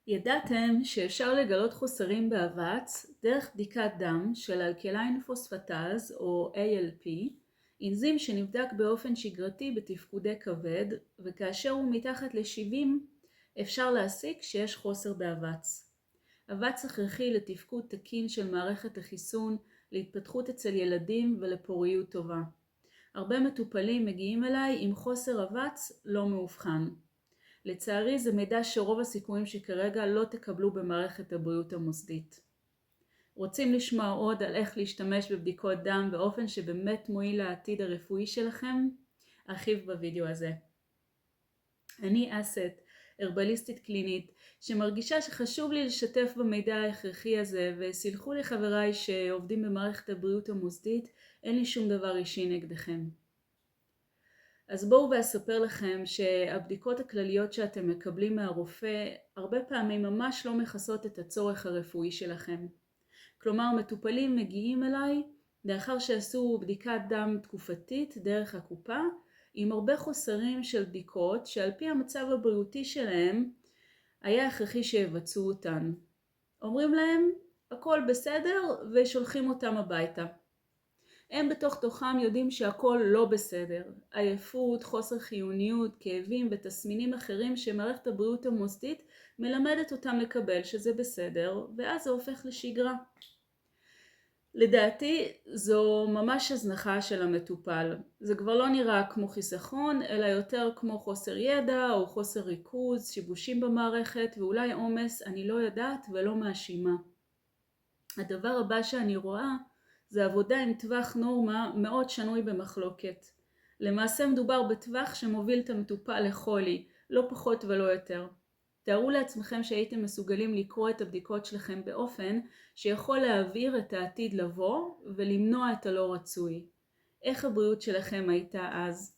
ידעתם שאפשר לגלות חוסרים באבץ דרך בדיקת דם של אלקליין פוספטאז או ALP, אנזים שנבדק באופן שגרתי בתפקודי כבד, וכאשר הוא מתחת ל-70 אפשר להסיק שיש חוסר באבץ. אבץ הכרחי לתפקוד תקין של מערכת החיסון, להתפתחות אצל ילדים ולפוריות טובה. הרבה מטופלים מגיעים אליי עם חוסר אבץ לא מאובחן. לצערי זה מידע שרוב הסיכויים שכרגע לא תקבלו במערכת הבריאות המוסדית. רוצים לשמוע עוד על איך להשתמש בבדיקות דם באופן שבאמת מועיל לעתיד הרפואי שלכם? ארחיב בווידאו הזה. אני אסת, הרבליסטית קלינית, שמרגישה שחשוב לי לשתף במידע ההכרחי הזה, וסלחו לי חבריי שעובדים במערכת הבריאות המוסדית, אין לי שום דבר אישי נגדכם. אז בואו ואספר לכם שהבדיקות הכלליות שאתם מקבלים מהרופא הרבה פעמים ממש לא מכסות את הצורך הרפואי שלכם. כלומר, מטופלים מגיעים אליי לאחר שעשו בדיקת דם תקופתית דרך הקופה, עם הרבה חוסרים של בדיקות שעל פי המצב הבריאותי שלהם היה הכרחי שיבצעו אותן. אומרים להם הכל בסדר ושולחים אותם הביתה. הם בתוך תוכם יודעים שהכל לא בסדר. עייפות, חוסר חיוניות, כאבים ותסמינים אחרים שמערכת הבריאות המוסדית מלמדת אותם לקבל שזה בסדר, ואז זה הופך לשגרה. לדעתי זו ממש הזנחה של המטופל. זה כבר לא נראה כמו חיסכון, אלא יותר כמו חוסר ידע או חוסר ריכוז, שיבושים במערכת ואולי עומס, אני לא יודעת ולא מאשימה. הדבר הבא שאני רואה זה עבודה עם טווח נורמה מאוד שנוי במחלוקת. למעשה מדובר בטווח שמוביל את המטופל לחולי, לא פחות ולא יותר. תארו לעצמכם שהייתם מסוגלים לקרוא את הבדיקות שלכם באופן שיכול להעביר את העתיד לבוא ולמנוע את הלא רצוי. איך הבריאות שלכם הייתה אז?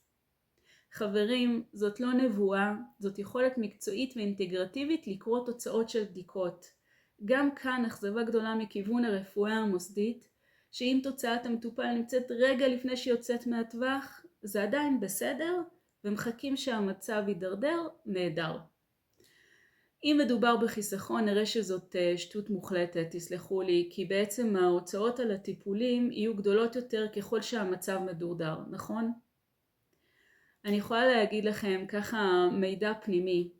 חברים, זאת לא נבואה, זאת יכולת מקצועית ואינטגרטיבית לקרוא תוצאות של בדיקות. גם כאן אכזבה גדולה מכיוון הרפואה המוסדית, שאם תוצאת המטופל נמצאת רגע לפני שיוצאת מהטווח, זה עדיין בסדר, ומחכים שהמצב יידרדר, נהדר. אם מדובר בחיסכון, נראה שזאת שטות מוחלטת, תסלחו לי, כי בעצם ההוצאות על הטיפולים יהיו גדולות יותר ככל שהמצב מדורדר, נכון? אני יכולה להגיד לכם ככה מידע פנימי,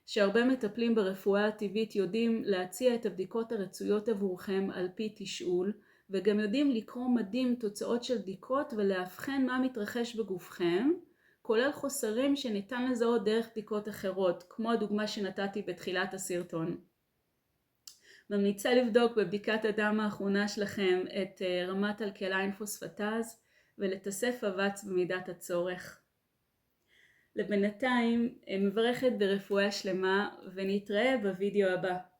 שהרבה מטפלים ברפואה הטבעית יודעים להציע את הבדיקות הרצויות עבורכם על פי תשאול, וגם יודעים לקרוא מדהים תוצאות של בדיקות ולהבחן מה מתרחש בגופכם, כולל חוסרים שניתן לזהות דרך בדיקות אחרות, כמו הדוגמה שנתתי בתחילת הסרטון. ממליצה לבדוק בבדיקת הדם האחרונה שלכם את רמת אלקליין פוספטאז ולתאסף אבץ במידת הצורך. לבינתיים מברכת ברפואה שלמה ונתראה בווידאו הבא.